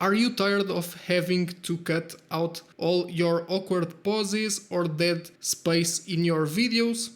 Are you tired of having to cut out all your awkward pauses or dead space in your videos?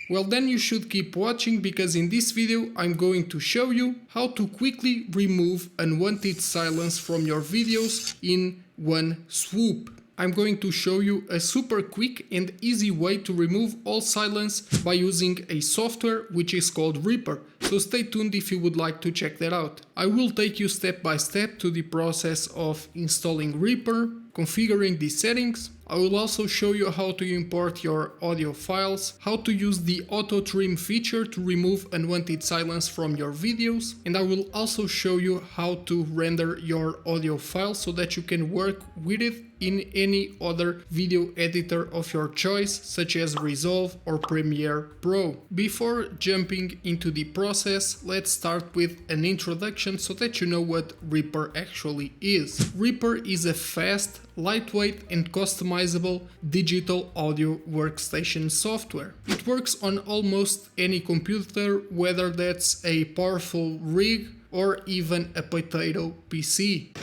Well, then you should keep watching, because in this video I'm going to show you how to quickly remove unwanted silence from your videos in one swoop. I'm going to show you a super quick and easy way to remove all silence by using a software which is called Reaper. So stay tuned if you would like to check that out. I will take you step by step to the process of installing Reaper, configuring the settings. I will also show you how to import your audio files, how to use the auto trim feature to remove unwanted silence from your videos, and I will also show you how to render your audio file so that you can work with it in any other video editor of your choice, such as Resolve or Premiere Pro. Before jumping into the process, let's start with an introduction so that you know what Reaper actually is. Reaper is a fast, lightweight and customizable digital audio workstation software. It works on almost any computer, whether that's a powerful rig or even a potato PC.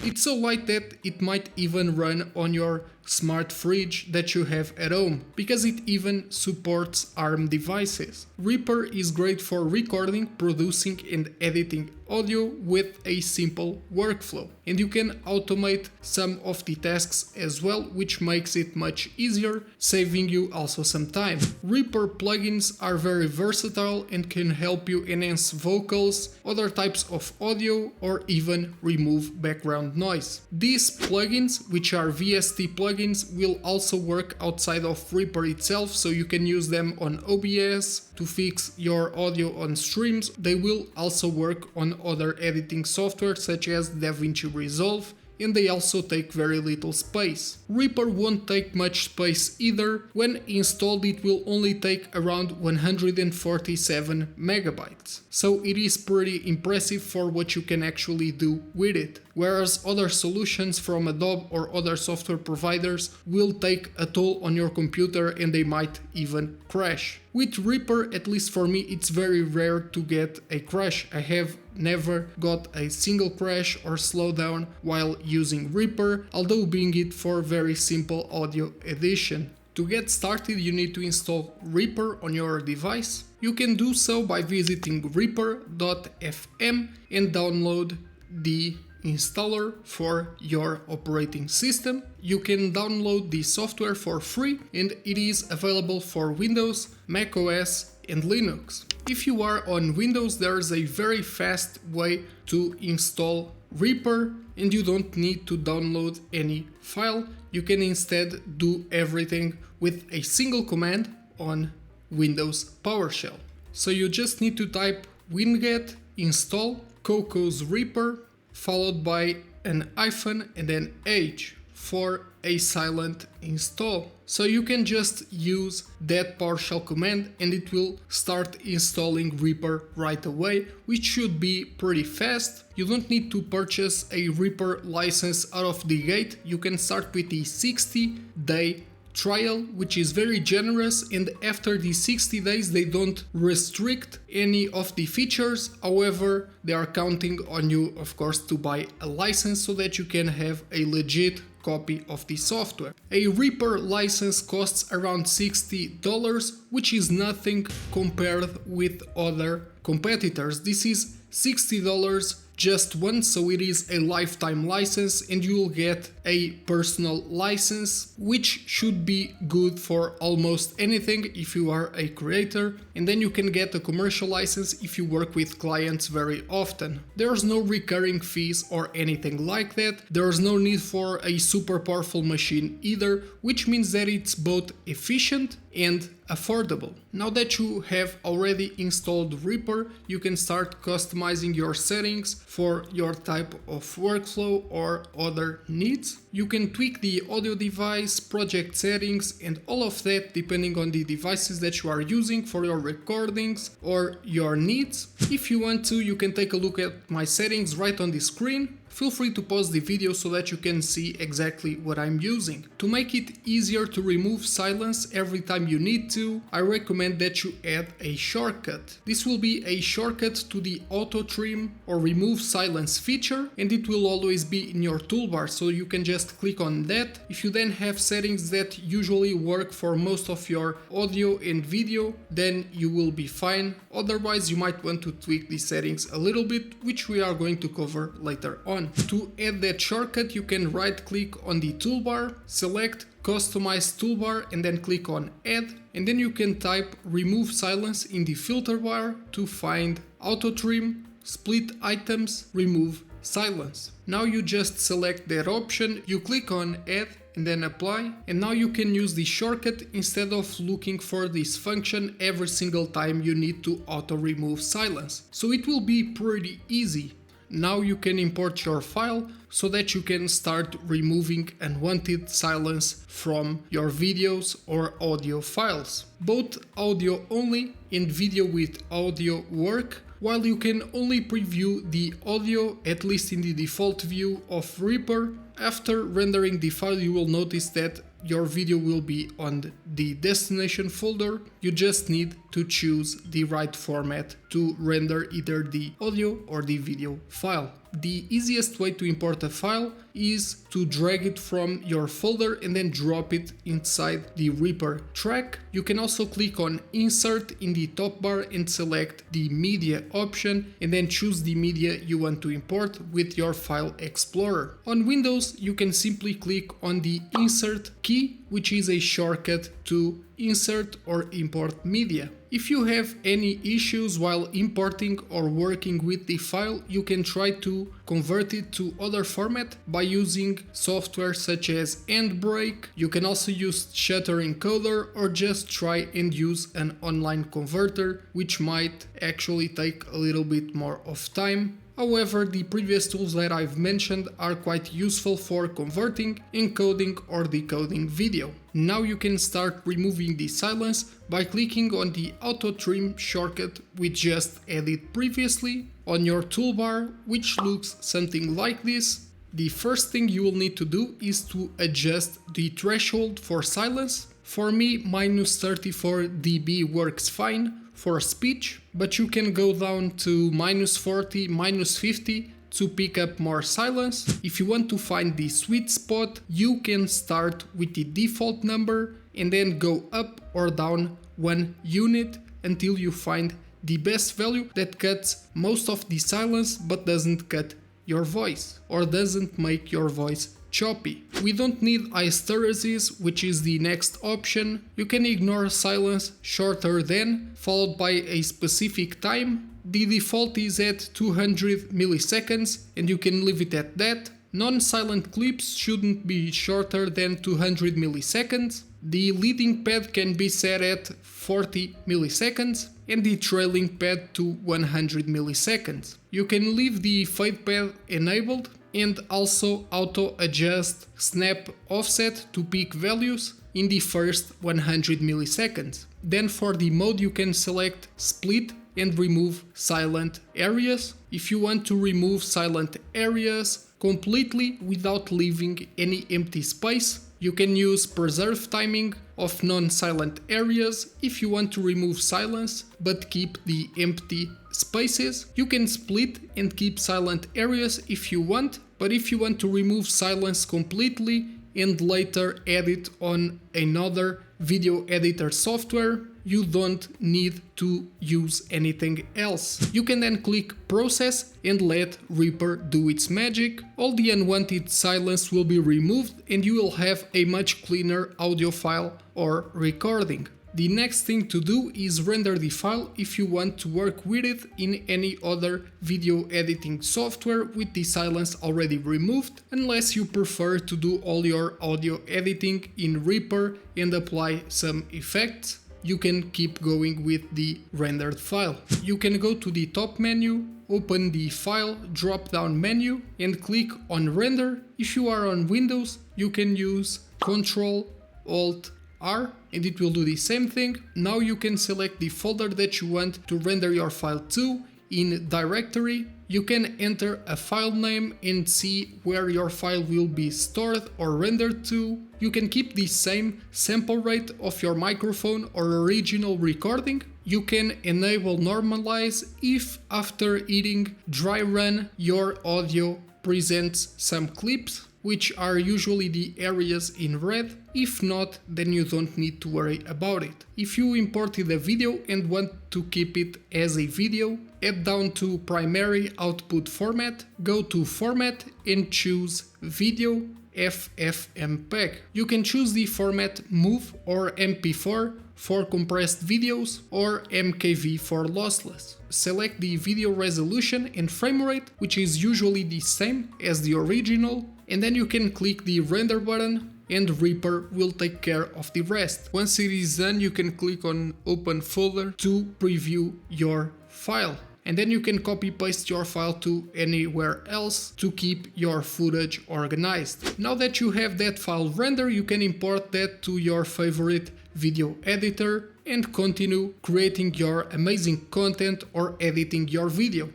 It's so light that it might even run on your smart fridge that you have at home, because it even supports ARM devices. Reaper is great for recording, producing and editing audio with a simple workflow, and you can automate some of the tasks as well, which makes it much easier, saving you also some time. Reaper plugins are very versatile and can help you enhance vocals, other types of audio, or even remove background noise. These plugins, which are VST plugins, will also work outside of Reaper itself, so you can use them on OBS to fix your audio on streams. They will also work on other editing software such as DaVinci Resolve, and they also take very little space. Reaper won't take much space either. When installed, it will only take around 147 megabytes. So it is pretty impressive for what you can actually do with it. Whereas other solutions from Adobe or other software providers will take a toll on your computer and they might even crash. With Reaper, at least for me, it's very rare to get a crash. I have never got a single crash or slowdown while using Reaper, although being it for very simple audio edition. To get started, you need to install Reaper on your device. You can do so by visiting reaper.fm and download the installer for your operating system. You can download the software for free, and it is available for Windows, Mac OS and Linux. If you are on Windows, there is a very fast way to install Reaper and you don't need to download any file. You can instead do everything with a single command on Windows PowerShell. So you just need to type winget install Coco's Reaper followed by an hyphen and then H for a silent install. So you can just use that PowerShell command and it will start installing Reaper right away, which should be pretty fast. You don't need to purchase a Reaper license out of the gate. You can start with the 60-day trial, which is very generous, and after the 60 days they don't restrict any of the features. However, they are counting on you, of course, to buy a license so that you can have a legit copy of the software. A Reaper license costs around $60, which is nothing compared with other competitors. This is $60 just once, so it is a lifetime license, and you will get a personal license, which should be good for almost anything if you are a creator, and then you can get a commercial license if you work with clients very often. There's no recurring fees or anything like that. There's no need for a super powerful machine either, which means that it's both efficient and affordable. Now that you have already installed Reaper, you can start customizing your settings for your type of workflow or other needs. You can tweak the audio device, project settings and all of that depending on the devices that you are using for your recordings or your needs. If you want to, you can take a look at my settings right on the screen. feel free to pause the video so that you can see exactly what I'm using. To make it easier to remove silence every time you need to, I recommend that you add a shortcut. This will be a shortcut to the auto trim or remove silence feature, and it will always be in your toolbar, so you can just click on that. If you then have settings that usually work for most of your audio and video, then you will be fine. Otherwise, you might want to tweak the settings a little bit, which we are going to cover later on. To add that shortcut, you can right click on the toolbar, select Customize Toolbar and then click on Add, and then you can type Remove Silence in the filter bar to find Auto Trim, Split Items, Remove Silence. Now you just select that option, you click on Add and then Apply, and now you can use the shortcut instead of looking for this function every single time you need to auto remove silence. So it will be pretty easy. Now you can import your file so that you can start removing unwanted silence from your videos or audio files. Both audio only and video with audio work, while you can only preview the audio, at least in the default view of Reaper. After rendering the file, you will notice that your video will be on the destination folder. You just need to choose the right format to render either the audio or the video file. The easiest way to import a file is to drag it from your folder and then drop it inside the Reaper track. You can also click on Insert in the top bar and select the media option and then choose the media you want to import with your file explorer. On Windows, you can simply click on the Insert key, which is a shortcut to insert or import media. If you have any issues while importing or working with the file, you can try to convert it to other format by using software such as Handbrake. You can also use Shutter Encoder or just try and use an online converter, which might actually take a little bit more of time. However, the previous tools that I've mentioned are quite useful for converting, encoding or decoding video. Now you can start removing the silence by clicking on the Auto Trim shortcut we just added previously on your toolbar, which looks something like this. The first thing you will need to do is to adjust the threshold for silence. For me, minus 34 dB works fine for speech, but you can go down to minus 40, minus 50 to pick up more silence. If you want to find the sweet spot, you can start with the default number and then go up or down 1 unit until you find the best value that cuts most of the silence but doesn't cut your voice or doesn't make your voice choppy. We don't need hysteresis, which is the next option. You can ignore silence shorter than, followed by a specific time. The default is at 200 milliseconds and you can leave it at that. Non-silent clips shouldn't be shorter than 200 milliseconds. The leading pad can be set at 40 milliseconds and the trailing pad to 100 milliseconds. You can leave the fade pad enabled and also auto adjust snap offset to peak values in the first 100 milliseconds. Then for the mode you can select split and remove silent areas. If you want to remove silent areas completely without leaving any empty space, you can use preserve timing of non-silent areas. If you want to remove silence but keep the empty spaces, you can split and keep silent areas if you want, but if you want to remove silence completely and later add it on another video editor software, you don't need to use anything else. You can then click process and let Reaper do its magic. All the unwanted silence will be removed and you will have a much cleaner audio file or recording. The next thing to do is render the file if you want to work with it in any other video editing software with the silence already removed, unless you prefer to do all your audio editing in Reaper and apply some effects. You can keep going with the rendered file. You can go to the top menu, open the file drop-down menu and click on render. If you are on Windows, you can use Ctrl-Alt-R and it will do the same thing. Now you can select the folder that you want to render your file to. in directory, you can enter a file name and see where your file will be stored or rendered to. You can keep the same sample rate of your microphone or original recording. You can enable normalize if after hitting dry run your audio presents some clips, which are usually the areas in red. If not, then you don't need to worry about it. If you imported a video and want to keep it as a video, head down to primary output format, go to format and choose video FFmpeg. You can choose the format MOV or MP4 for compressed videos or MKV for lossless. Select the video resolution and frame rate, which is usually the same as the original, and then you can click the render button and Reaper will take care of the rest. Once it is done, you can click on open folder to preview your file. And then you can copy paste your file to anywhere else to keep your footage organized. Now that you have that file rendered, you can import that to your favorite video editor and continue creating your amazing content or editing your video.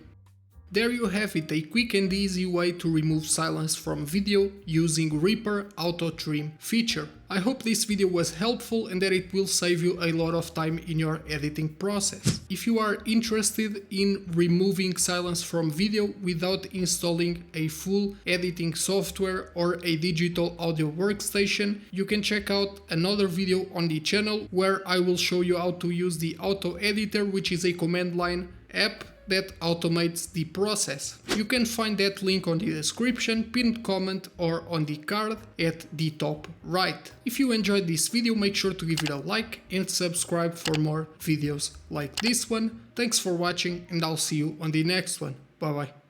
There you have it, a quick and easy way to remove silence from video using Reaper Auto Trim feature. I hope this video was helpful and that it will save you a lot of time in your editing process. If you are interested in removing silence from video without installing a full editing software or a digital audio workstation, you can check out another video on the channel where I will show you how to use the Auto Editor, which is a command line app that automates the process. You can find that link on the description, pinned comment or on the card at the top right. If you enjoyed this video, make sure to give it a like and subscribe for more videos like this one. Thanks for watching and I'll see you on the next one. Bye bye.